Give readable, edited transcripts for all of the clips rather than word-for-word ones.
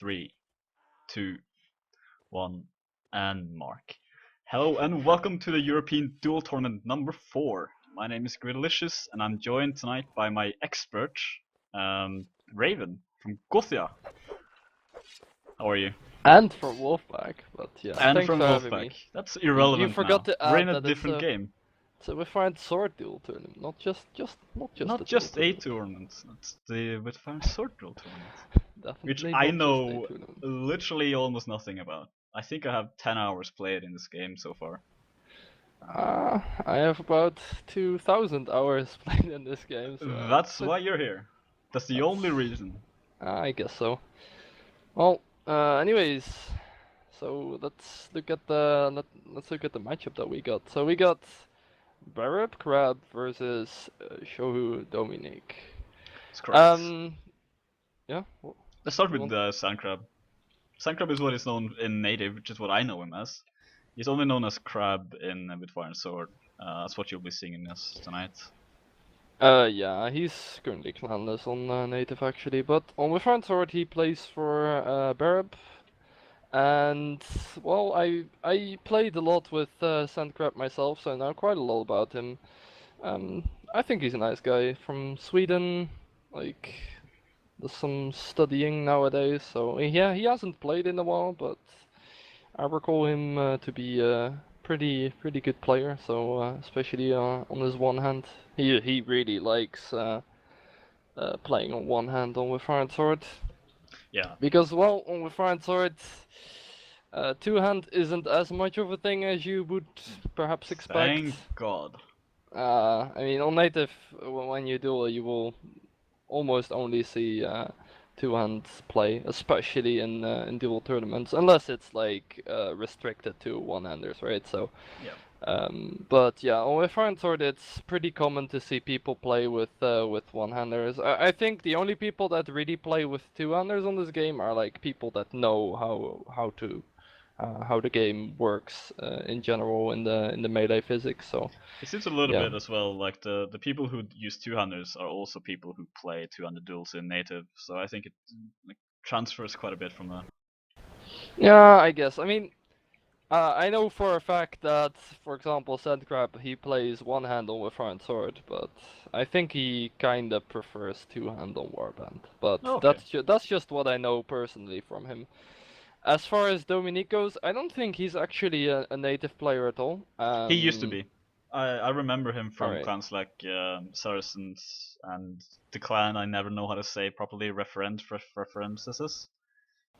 Three, two, one, and mark. Hello and welcome to the European Duel Tournament number 4. My name is Greedalicious and I'm joined tonight by my expert, Raven from Gothia. How are you? And from Wolfpack, but yeah, And thanks from for having Wolfpack. me. That's You irrelevant forgot now. to We're add in a that different game. it's a refined sword duel tournament, not just Not a duel just a tournament. tournament, it's the Witfire Sword Duel Tournament. Which Definitely I not just a know tournament. literally almost nothing about. I think I have 10 hours played in this game so far. I have about 2,000 hours played in this game, so That's why you're here. That's the that's only reason. I guess so. Well, anyways, so let's look at the matchup that we got. So we got Barab Crab versus Shohu Dominique. That's correct. Yeah. Let's start You with want Sandcrab. Sandcrab is what is known in native, which is what I know him as. He's only known as Crab in with Fire and Sword. That's what you'll be seeing him as tonight. Yeah, he's currently clanless on native actually, but on Withhand Sword he plays for Barab, and well, I played a lot with Sandcrab myself, so I know quite a lot about him. I think he's a nice guy from Sweden, like does some studying nowadays, so yeah, he hasn't played in a while, but I recall him to be a pretty good player. So especially on his one hand, he really likes playing on one hand on with Iron Sword. Yeah. Because well, on with Iron Sword, two hand isn't as much of a thing as you would perhaps expect. Thank God. I mean, on native, when you duel, you will almost only see two hands play, especially in dual tournaments, unless it's like restricted to one-handers, right? So, Yeah. but yeah, on with Iron Sword, it's pretty common to see people play with one-handers. I think the only people that really play with two-handers on this game are like people that know how the game works in general in the melee physics. So It seems a little yeah. bit as well like the people who use two-handers are also people who play two-handed duels in native. So I think it like transfers quite a bit from that. Yeah, I guess. I mean, I know for a fact that, for example, Sandcrab, he plays one handle with Iron Sword, but I think he kinda prefers two handle Warband. But Okay. that's just what I know personally from him. As far as Dominique goes, I don't think he's actually a native player at all. He used to be. I remember him from Alright. clans like Saracens and the clan I never know how to say properly. References.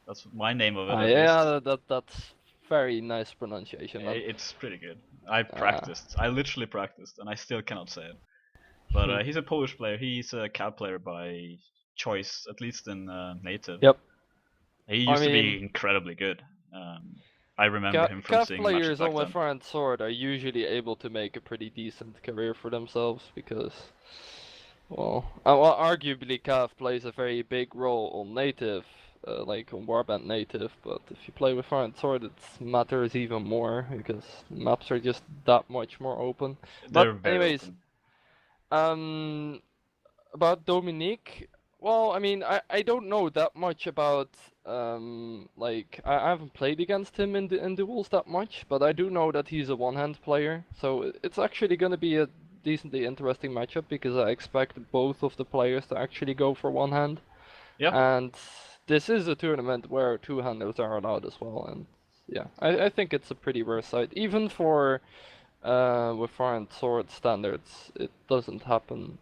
That's my name of it at Yeah, least. that's very nice pronunciation, man. It's pretty good. I Uh, practiced. I literally practiced, and I still cannot say it. But hmm. he's a Polish player. He's a CAD player by choice, at least in native. Yep. He I used to be mean, incredibly good. I remember him from CAF seeing matches players back on then. Weapon and Sword are usually able to make a pretty decent career for themselves because, well, arguably CAF plays a very big role on native, like on Warband native, but if you play with Fire and Sword, it matters even more because maps are just that much more open. But They're very anyways, open. um, about Dominique, well, I mean, I don't know that much about like I haven't played against him in duels that much, but I do know that he's a one-hand player, so it's actually gonna be a decently interesting matchup because I expect both of the players to actually go for one hand, Yeah, and this is a tournament where two-handers are allowed as well, and yeah, I think it's a pretty rare sight, even for with Fire and Sword standards, it doesn't happen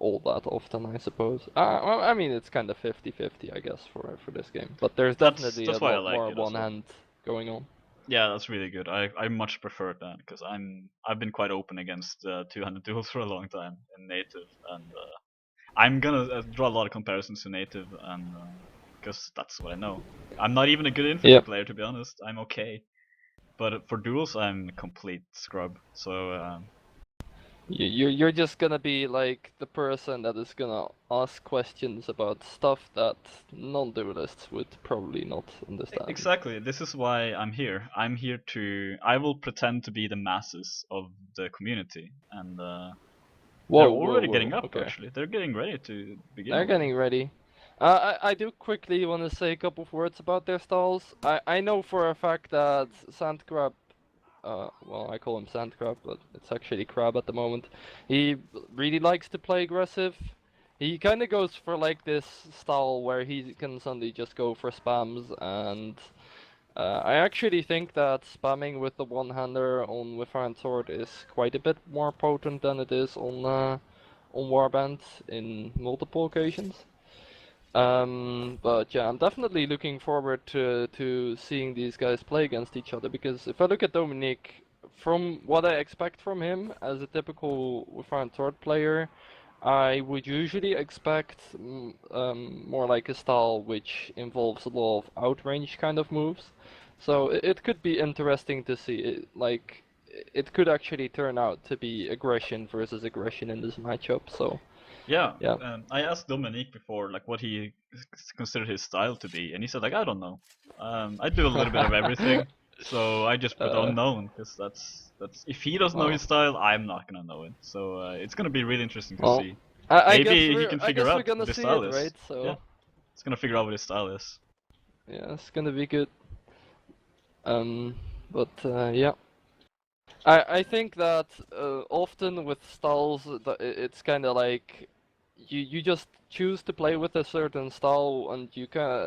all that often, I suppose. Well, I mean, it's kind of 50-50, I guess, for this game. But there's definitely a that's why I lot like more it as one well. hand going on. Yeah, that's really good. I much prefer that because I've been quite open against two-handed duels for a long time in native, and I'm gonna draw a lot of comparisons to native, and because that's what I know. I'm not even a good infantry Yep. player to be honest. I'm okay, but for duels I'm a complete scrub. So You're just gonna be like the person that is gonna ask questions about stuff that non-duelists would probably not understand. exactly, this is why I'm here. I'm here to. I will pretend to be the masses of the community, and they're Whoa, whoa, already getting whoa. up. Okay, Actually, they're getting ready to begin they're already. getting ready. I do quickly want to say a couple of words about their styles. I know for a fact that Sandcrab, well, I call him Sandcrab, but it's actually Crab at the moment. He really likes to play aggressive. He kind of goes for like this style where he can suddenly just go for spams, and I actually think that spamming with the one-hander on Withhand Sword is quite a bit more potent than it is on Warband in multiple occasions. But yeah, I'm definitely looking forward to seeing these guys play against each other, because if I look at Dominique, from what I expect from him as a typical Withhand Sword player, I would usually expect more like a style which involves a lot of outrange kind of moves. So it could be interesting to see. It could actually turn out to be aggression versus aggression in this matchup. So Yeah, yeah. I asked Dominique before, like, what he considered his style to be, and he said, like, I don't know. I do a little bit of everything, so I just put uh, unknown, because that's if he doesn't know his well, style, I'm not gonna know it. So it's gonna be really interesting to well, see. I guess Maybe he can I figure guess we're out gonna what his see style it, is. right? Yeah, So he's gonna figure out what his style is. yeah, it's gonna be good. Um, but yeah. I think that often with styles, it's kind of like you just choose to play with a certain style, and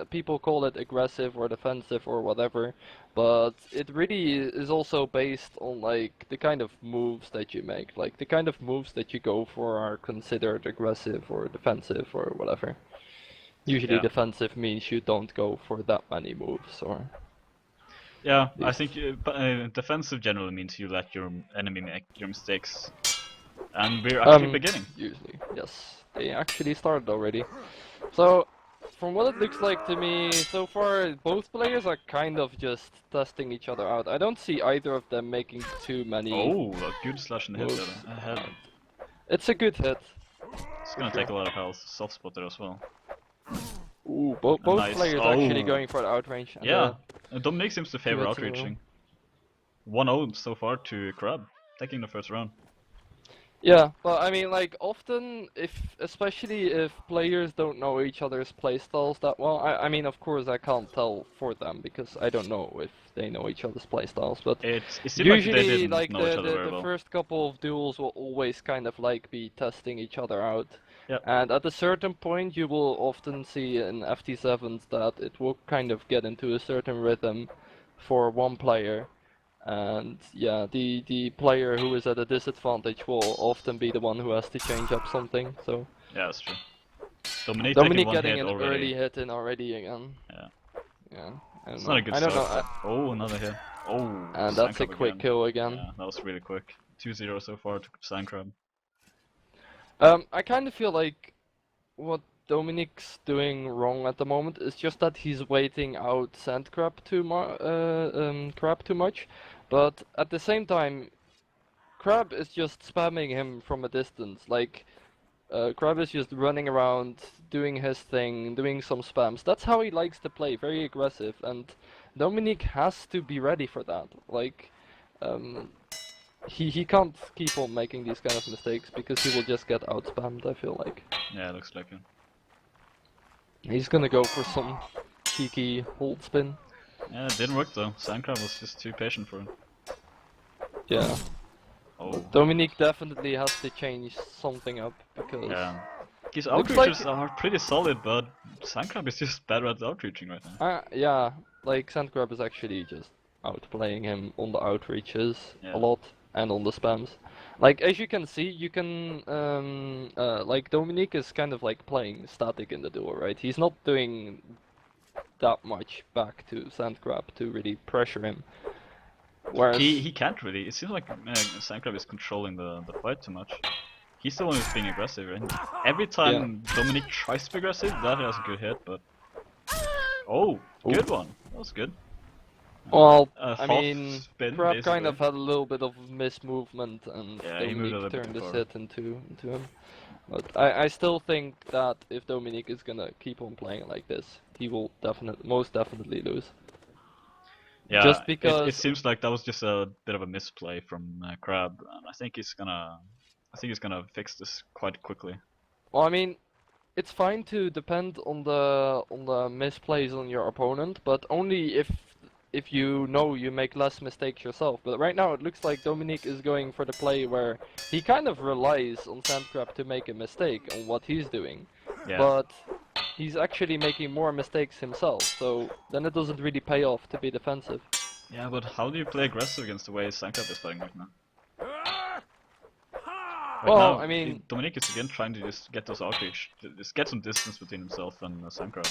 people call it aggressive or defensive or whatever, but it really is also based on like the kind of moves that you make. Like the kind of moves that you go for are considered aggressive or defensive or whatever. Usually Yeah, defensive means you don't go for that many moves, or yeah. at I least. think defensive generally means you let your enemy make your mistakes, and we're actually Um, beginning. Usually, yes. They actually started already. So, from what it looks like to me, so far, both players are kind of just testing each other out. I don't see either of them making too many Oh, a good slash in the head moves. there. Ahead. It's a good hit, It's for gonna sure. take a lot of health. Soft spot there as well. Ooh, A both nice. players actually Oh, going for the outrange, and yeah. the Dominic seems to two favor hits in a row. outreaching. 1-0 so far to Crab, taking the first round. Yeah, but I mean, like, often, especially if players don't know each other's playstyles that well, I mean, of course, I can't tell for them because I don't know if they know each other's playstyles, but It seemed like they usually, didn't like, know each other very the well. first couple of duels will always kind of, like, be testing each other out. Yep. And at a certain point, you will often see in FT7s that it will kind of get into a certain rhythm for one player. And yeah, the player who is at a disadvantage will often be the one who has to change up something. So Yeah, that's true. Dominic taking Dominique one getting hit an already. early hit in already again. Yeah. Yeah, I don't It's not a know. good I don't know. start, but oh, another hit. Oh, And that's a Sandcrab quick again. kill again. Yeah, that was really quick. 2-0 so far to Sandcrab. I kind of feel like what Dominique's doing wrong at the moment is just that he's waiting out Crab too much, but at the same time, Crab is just spamming him from a distance. Like Crab is just running around, doing his thing, doing some spams. That's how he likes to play, very aggressive, and Dominique has to be ready for that. Like, um, he can't keep on making these kind of mistakes because he will just get outspammed, I feel like. Yeah, it looks like it. He's gonna go for some cheeky hold spin. Yeah, it didn't work though. Sandcrab was just too patient for it. Yeah. Oh, But Dominique definitely has to change something up because yeah. His looks like outreaches are pretty solid, but Sandcrab is just better at outreaching right now. yeah, like Sandcrab is actually just outplaying him on the outreaches a Yeah. lot and on the spams. Like as you can see, you can like Dominique is kind of like playing static in the duel, right? He's not doing that much back to Sandcrab to really pressure him. Whereas He can't really. It seems like Sandcrab is controlling the fight too much. He's the one who's being aggressive, and every yeah. time Dominic tries to be aggressive, that has a good hit, but... Oh, Ooh. good one. That was good. Well, A I half mean, spin, Crab kind basically. of had a little bit of mismovement, and Yeah, he moved a Dominique little bit too turned this far. hit into him. But I still think that if Dominique is gonna keep on playing like this, he will most definitely lose. Yeah, Just it because, seems like that was just a bit of a misplay from Crab, and I think he's gonna fix this quite quickly. well, I mean, it's fine to depend on the misplays on your opponent, but only if you know you make less mistakes yourself. But right now it looks like Dominique is going for the play where he kind of relies on Sandcrab to make a mistake on what he's doing, Yeah. but he's actually making more mistakes himself. So then it doesn't really pay off to be defensive. Yeah, but how do you play aggressive against the way Sandcrab is playing right now? Right Well, now, I mean, Dominique is again trying to just get those outreach, just get some distance between himself and Sandcrab.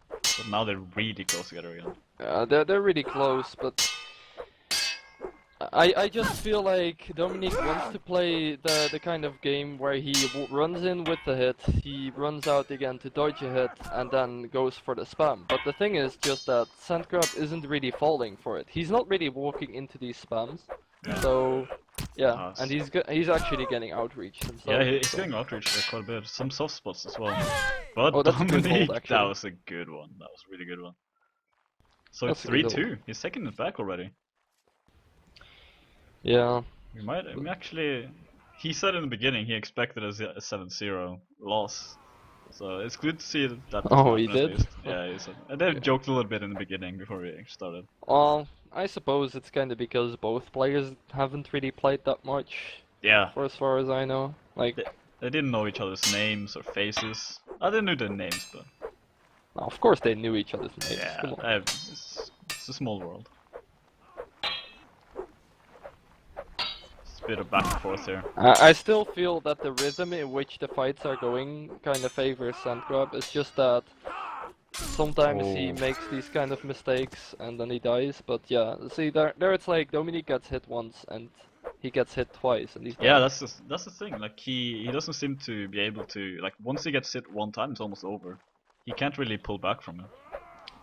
But now they're really close together again. they're really close, but I just feel like Dominique wants to play the kind of game where he runs in with the hit, he runs out again to dodge a hit, and then goes for the spam. But the thing is just that Sandcrab isn't really falling for it. He's not really walking into these spams. Yeah. So yeah, and he's actually getting outreached himself. Yeah, he's so. getting outreached quite a bit. Some soft spots as well. But Oh, that's a good hold, Dominique, actually. that was a good one. That was a really good one. So That's it's a good 3-2. He's taking it back already. Yeah. We might actually. He said in the beginning he expected a 7-0 loss. So it's good to see that. Oh, he at did? least. Yeah, he said. And they Yeah. joked a little bit in the beginning before we started. Well, I suppose it's kind of because both players haven't really played that much. Yeah. For as far as I know, like. They didn't know each other's names or faces. I didn't know their names, but. Of course they knew each other's names. Yeah, Come on. it's a small world. It's a bit of back and forth here. I still feel that the rhythm in which the fights are going kind of favors Sandcrab. It's just that sometimes he makes these kind of mistakes and then he dies. But yeah, see there it's like Dominique gets hit once and he gets hit twice and he's dead. Yeah, that's the thing. Like he doesn't seem to be able to, like, once he gets hit one time, it's almost over. He can't really pull back from it.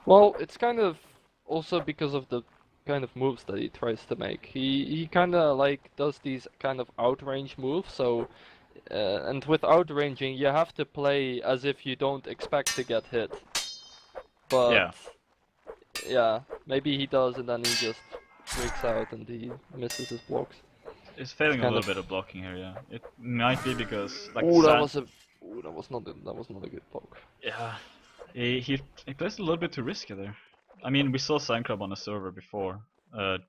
Well, it's kind of also because of the kind of moves that he tries to make. He kind of like does these kind of outrange moves. So, and with outranging, you have to play as if you don't expect to get hit. But yeah, maybe he does, and then he just freaks out and he misses his blocks. It's failing a little bit of blocking here. Yeah, it might be because like. Oh, that was not a good block. Yeah, he plays a little bit too risky there. I mean, we saw Sandcrab on a server before,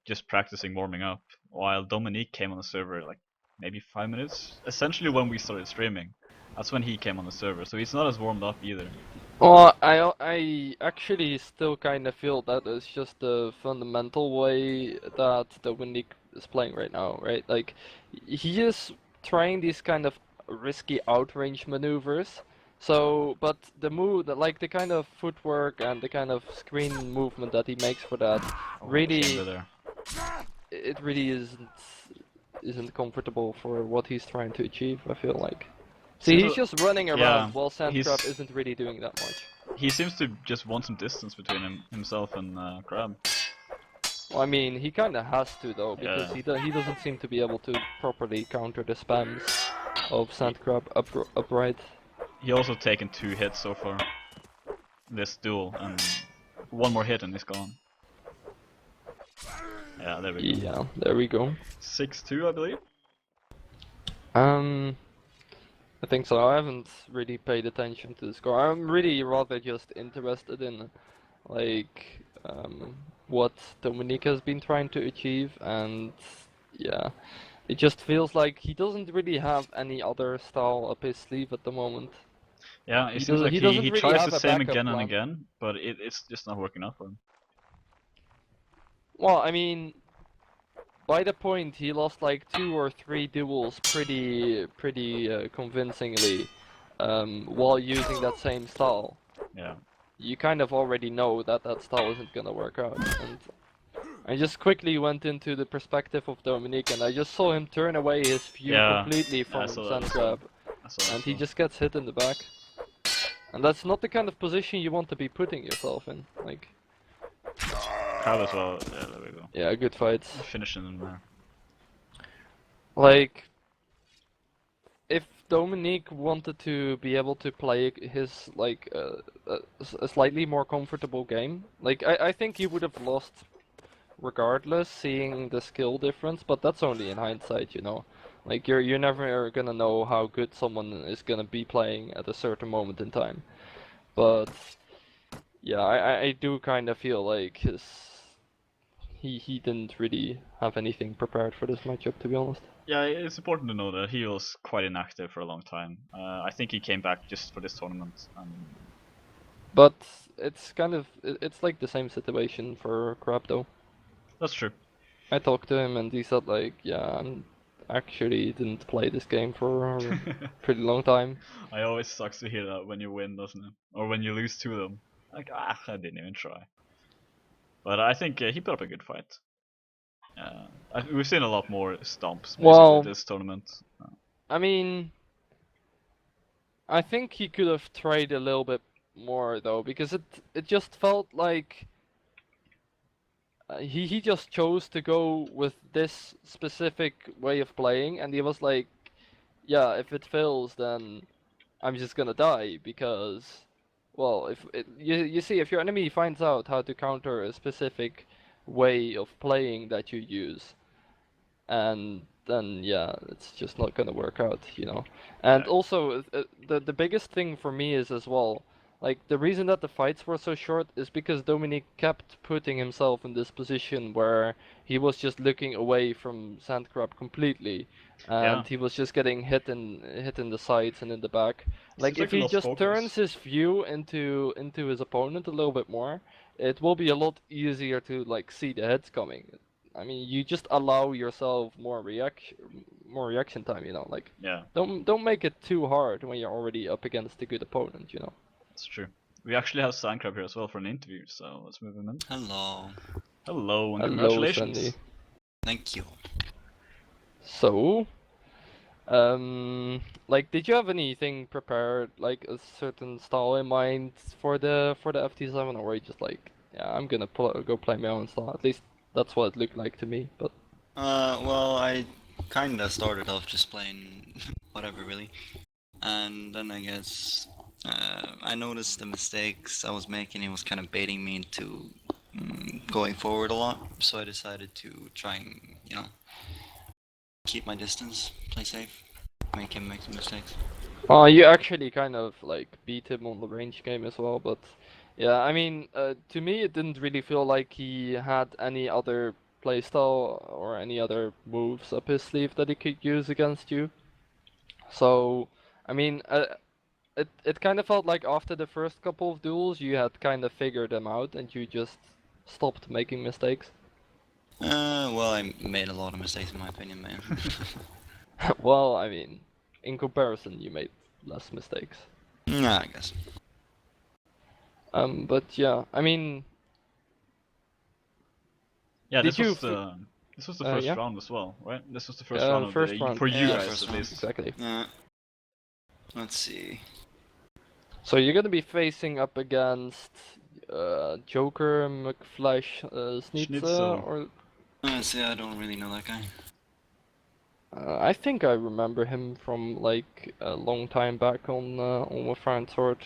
just practicing warming up, while Dominique came on the server like maybe 5 minutes. Essentially, when we started streaming, that's when he came on the server. So he's not as warmed up either. Well, I actually still kind of feel that it's just the fundamental way that Dominique is playing right now, right? Like, he is trying these kind of risky outrange maneuvers. So, but the move, like the kind of footwork and the kind of screen movement that he makes for that, really, it really isn't comfortable for what he's trying to achieve. I feel like. See, he's just running around while Sandcrab isn't really doing that much. He seems to just want some distance between himself and Crab. Well, I mean, he kind of has to though, because he doesn't seem to be able to properly counter the spams of Sandcrab upright. He also taken 2 hits so far. This duel, and one more hit and he's gone. Yeah, there we go. Yeah, there we go. 6-2, I believe. I think so. I haven't really paid attention to the score. I'm really rather just interested in, like, what Dominique has been trying to achieve, and yeah, it just feels like he doesn't really have any other style up his sleeve at the moment. Yeah, it seems like he tries the same again and again, but it's just not working out for him. Well, I mean, by the point he lost like 2 or 3 duels pretty convincingly, while using that same style. Yeah. You kind of already know that that style isn't gonna work out. And I just quickly went into the perspective of Dominique, and I just saw him turn away his view completely from Sandcrab, and he just gets hit in the back. And that's not the kind of position you want to be putting yourself in. Like. Crab as well. Yeah, there we go. Yeah, good fights. Finishing them there. Like, if Dominique wanted to be able to play his like a slightly more comfortable game, like I think he would have lost regardless, seeing the skill difference. But that's only in hindsight, you know. Like you're never gonna know how good someone is gonna be playing at a certain moment in time. But yeah, I do kind of feel like he didn't really have anything prepared for this matchup, to be honest. Yeah, it's important to know that he was quite inactive for a long time. I think he came back just for this tournament. But it's kind of it's like the same situation for Crab though. That's true. I talked to him and he said like, yeah, I'm actually didn't play this game for a pretty long time. I always sucks to hear that when you win, doesn't it? Or when you lose to them. Like, I didn't even try. But I think he put up a good fight. We've seen a lot more stomps basically Well, this tournament. I mean, I think he could have tried a little bit more though, because it just felt like he just chose to go with this specific way of playing, and he was like, yeah, if it fails, then I'm just gonna die because, well, you see, if your enemy finds out how to counter a specific way of playing that you use, and then yeah, it's just not gonna work out, you know. And Yeah, also, the biggest thing for me is as well, like the reason that the fights were so short is because Dominique kept putting himself in this position where he was just looking away from Sandcrab completely, yeah. and he was just getting hit in the sides and in the back. Like Seems like if he he lost just turns focus. his view into his opponent a little bit more, it will be a lot easier to like see the hits coming. I mean, you just allow yourself more reaction time, you know, like Yeah, don't make it too hard when you're already up against a good opponent, you know. that's true. We actually have Sandcrab here as well for an interview, so let's move him in. Hello. Hello and Hello, Sandy. congratulations. Thank you. So, like, did you have anything prepared, like a certain style in mind for the FT7, or were you just like, yeah, I'm gonna go play my own style? At least that's what it looked like to me. But Well, I kinda started off just playing whatever really, and then I guess I noticed the mistakes I was making. It was kind of baiting me into going forward a lot, so I decided to try and, keep my distance, play safe, make him make some mistakes. you actually kind of like beat him on the range game as well, but yeah, I mean, to me it didn't really feel like he had any other playstyle or any other moves up his sleeve that he could use against you. So, I mean, it kind of felt like after the first couple of duels you had kind of figured them out and you just stopped making mistakes. Well, I made a lot of mistakes in my opinion, man. Well, I mean, in comparison you made less mistakes. Nah, I guess. But yeah, I mean, Yeah, did you? this was the first Yeah. round as well, right? This was the first round of First the round. for you Yeah, guys first at round. least. Exactly. Let's see. So you're gonna be facing up against Joker, McFlash, Snitza, Schnitzel. or Let's see, I don't really know that guy. I think I remember him from like a long time back on Warframe Sword.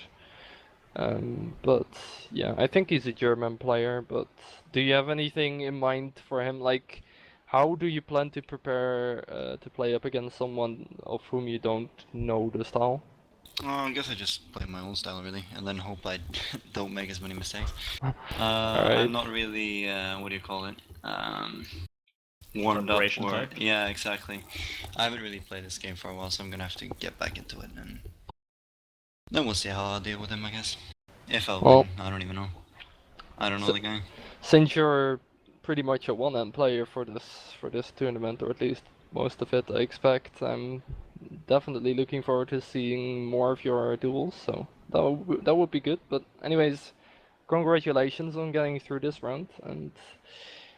But yeah, I think he's a German player. But do you have anything in mind for him? Like, how do you plan to prepare to play up against someone of whom you don't know the style? I guess I just play my own style really, and then hope I don't make as many mistakes. Alright. I'm not really, what do you call it? Warmed up Preparation or type. yeah, exactly. I haven't really played this game for a while, so I'm gonna have to get back into it, and then we'll see how I'll deal with him, I guess. If I'll Well, win, I don't even know. I don't know so, the guy. since you're pretty much a one-hand player for this tournament, or at least most of it, I expect, I'm definitely looking forward to seeing more of your duels. So that would be good. But anyways, congratulations on getting through this round, and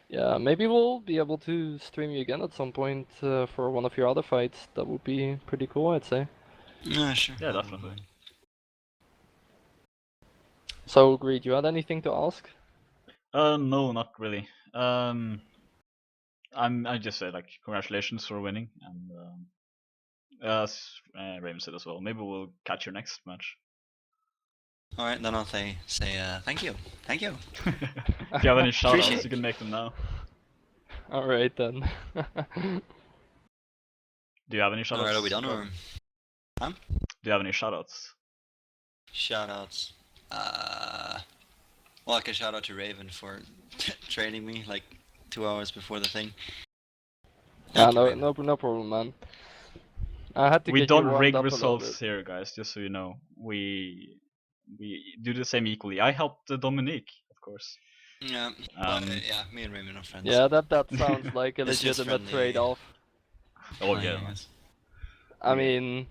yeah, maybe we'll be able to stream you again at some point for one of your other fights. That would be pretty cool, I'd say. Yeah, sure. Yeah, definitely. So, Greed, you had anything to ask? No, not really. I just say like congratulations for winning, and as Raven said as well, maybe we'll catch your next match. Alright, then I'll say thank you. Thank you. If you have any Appreciate shoutouts, it. you can make them now. Alright then. Do you have any Alright, shoutouts? are we done or? Huh? Do you have any shoutouts? Shoutouts. Well, I can shout out to Raven for training me like 2 hours before the thing. Yeah, Thank you, no, Raven. no problem, man. I had to We get you don't warmed rig up a little results bit. here, guys. Just so you know, we do the same equally. I helped Dominique, of course. Yeah, yeah, me and Raven are friends. Yeah, that sounds like a It's just legitimate friendly trade-off. Oh playing, yeah, I man. guess. I Yeah. mean,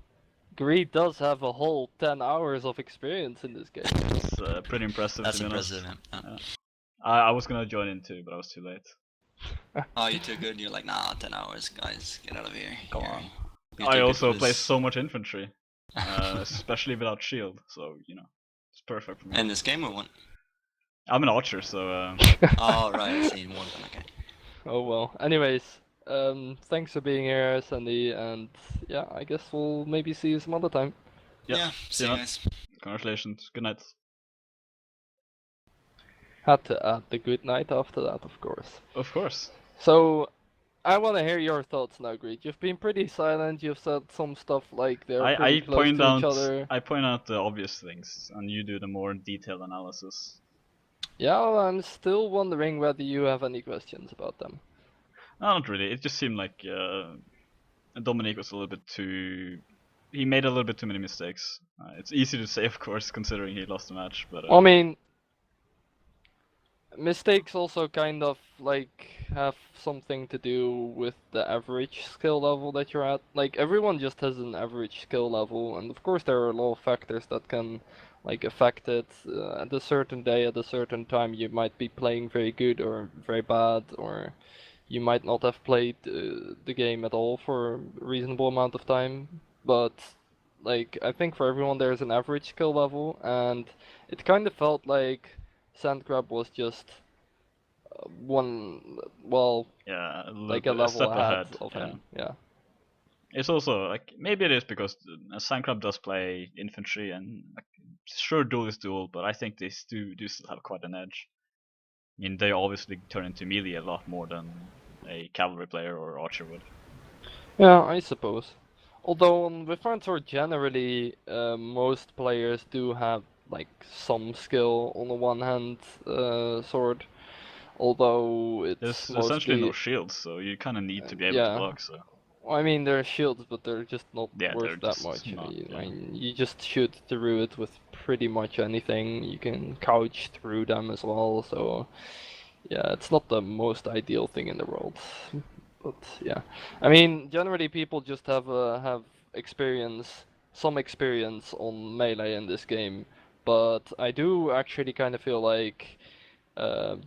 Greed does have a whole 10 hours of experience in this game. It's pretty impressive. That's to be honest. impressive, man. Yeah. I was gonna join in too, but I was too late. Oh, you too good? You're like, nah, 10 hours, guys, get out of here. Come You're- on. you're I too good also for play this. so much infantry, especially without shield, so you know, it's perfect for me. In this game or what? I'm an archer, so Oh, right, I see. One of them, okay. Oh well. Anyways, thanks for being here, Sandy, and yeah, I guess we'll maybe see you some other time. yeah. See you you know, guys. Congratulations. Good night. Had to add the good night after that, of course. Of course. So, I want to hear your thoughts now, Greed. You've been pretty silent. You've said some stuff like they're pretty I close point to each out other. I point out the obvious things, and you do the more detailed analysis. Yeah, well, I'm still wondering whether you have any questions about them. No, not really. It just seemed like Dominique was a little bit too. He made a little bit too many mistakes. It's easy to say, of course, considering he lost the match. But I mean, mistakes also kind of like have something to do with the average skill level that you're at. Like everyone just has an average skill level, and of course there are a lot of factors that can like affect it. At a certain day, at a certain time, you might be playing very good or very bad, or you might not have played the game at all for a reasonable amount of time. But like I think for everyone there's an average skill level, and it kind of felt like Sandcrab was just one, well, yeah, a, like a a level step ahead ahead. of Yeah. him. Yeah. It's also like maybe it is because Sandcrab does play infantry and like, sure duel is duel, but I think they do still have quite an edge. I mean, they obviously turn into melee a lot more than a cavalry player or archer would. Yeah, I suppose. Although on with Sword generally, most players do have like some skill on the one hand sword. Although it's There's essentially no mostly shields, so you kind of need to be able to yeah. block. So I mean, there are shields, but they're just not yeah, they're worth that just much. not. I Yeah. mean, you just shoot through it with pretty much anything. You can couch through them as well, so yeah, it's not the most ideal thing in the world. But yeah, I mean, generally people just have experience, some experience on melee in this game, but I do actually kind of feel like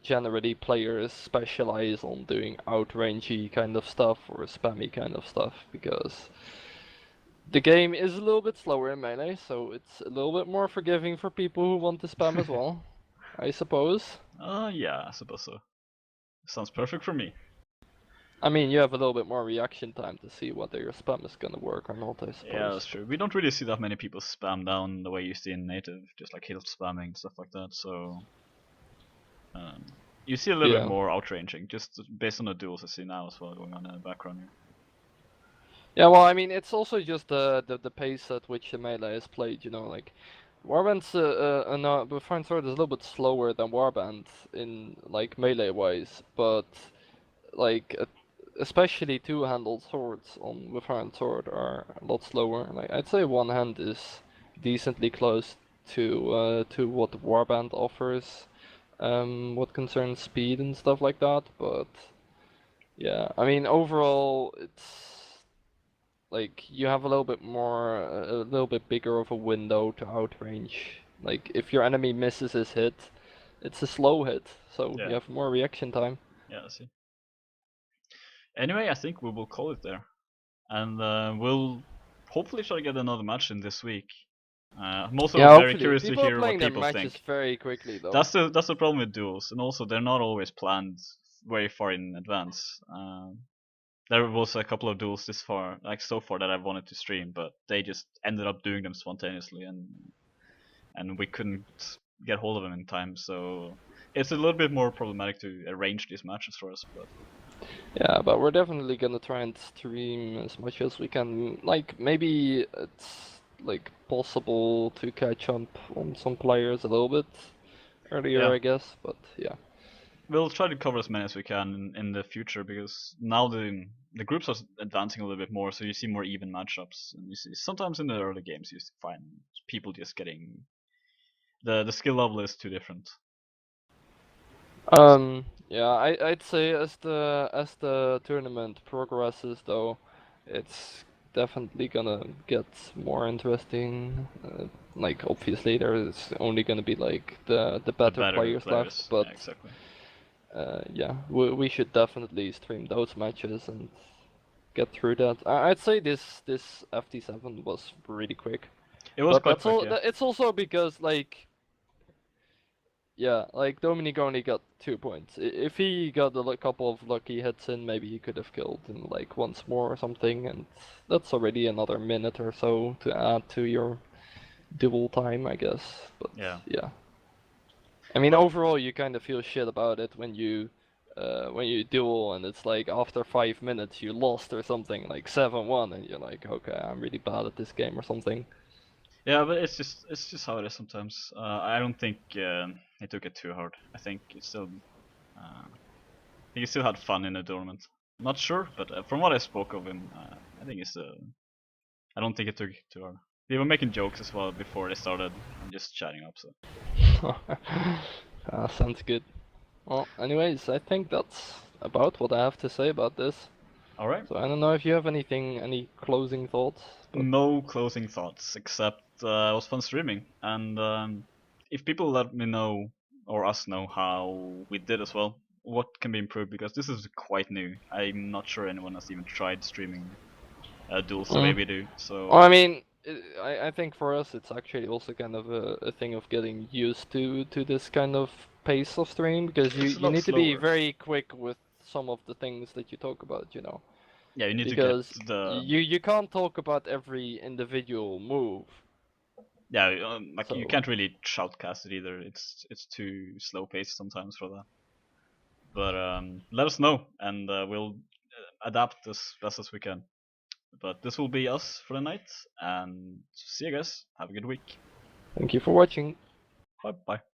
generally players specialize on doing outrangey kind of stuff or spammy kind of stuff because the game is a little bit slower in melee, so it's a little bit more forgiving for people who want to spam as well, I suppose. Yeah, I suppose so. Sounds perfect for me. I mean, you have a little bit more reaction time to see whether your spam is gonna work or not, I Yeah, that's suppose. true. We don't really see that many people spam down the way you see in native, just like hill spamming stuff like that. So you see a little bit Yeah. more outranging, just based on the duels I see now as well going on in the background here. Yeah, well, I mean, it's also just the pace at which the melee is played, you know, like Warband's no, Befriend Sword is a little bit slower than Warband in like melee wise, but like especially two-handled swords on Befriend Sword are a lot slower. Like I'd say one hand is decently close to what Warband offers, what concerns speed and stuff like that, but yeah, I mean overall it's like you have a little bit more, a little bit bigger of a window to outrange. Like if your enemy misses his hit, it's a slow hit, so Yeah. you have more reaction time. Yeah, I see. Anyway, I think we will call it there, and we'll hopefully try to get another match in this week. I'm also Yeah, very hopefully. curious to People are hear what playing their people matches think. very quickly though. That's the problem with duels, and also they're not always planned very far in advance. There was a couple of duels this far, like so far, that I wanted to stream, but they just ended up doing them spontaneously, and we couldn't get hold of them in time. So it's a little bit more problematic to arrange these matches for us. But Yeah, but we're definitely gonna try and stream as much as we can. Like, maybe it's like possible to catch up on some players a little bit earlier, Yeah, I guess, but yeah. we'll try to cover as many as we can in the future because now the groups are advancing a little bit more, so you see more even matchups, and you see sometimes in the early games you find people just getting the skill level is too different. Yeah, I'd say as the tournament progresses, though, it's definitely gonna get more interesting. Like, obviously, there's only gonna be like the The better better players left, players, but yeah, exactly. yeah, we should definitely stream those matches and get through that. I'd say this FT7 was really quick, It was but quite that's quick, all. yeah. It's also because like. Yeah, like Dominique only got 2 points. If he got a couple of lucky hits in, maybe he could have killed in like once more or something, and that's already another minute or so to add to your duel time, I guess. But Yeah. yeah, I mean Well, overall you kind of feel shit about it when you duel and it's like after 5 minutes you lost or something like 7-1 and you're like, okay, I'm really bad at this game or something. yeah, but it's just how it is sometimes. I don't think he took it too hard. I think he still had fun in the tournament. Not sure, but from what I spoke of him, I think I don't think he took it too hard. They were making jokes as well before they started and just chatting up. So Sounds good. Well, anyways, I think that's about what I have to say about this. all right. So I don't know if you have any closing thoughts, but No closing thoughts except it was fun streaming, and if people let me know or us know how we did as well, what can be improved because this is quite new. I'm not sure anyone has even tried streaming duels the way mm. we do. Well, I So mean, I think for us it's actually also kind of a thing of getting used to this kind of pace of stream because it's a you lot need to be slower. very quick with some of the things that you talk about, you know, Yeah, you need to get because the you can't talk about every individual move. yeah like you So can't really shoutcast it either. It's too slow paced sometimes for that. But let us know and we'll adapt as best as we can. But this will be us for the night, and see you guys. Have a good week. thank you for watching. Bye bye.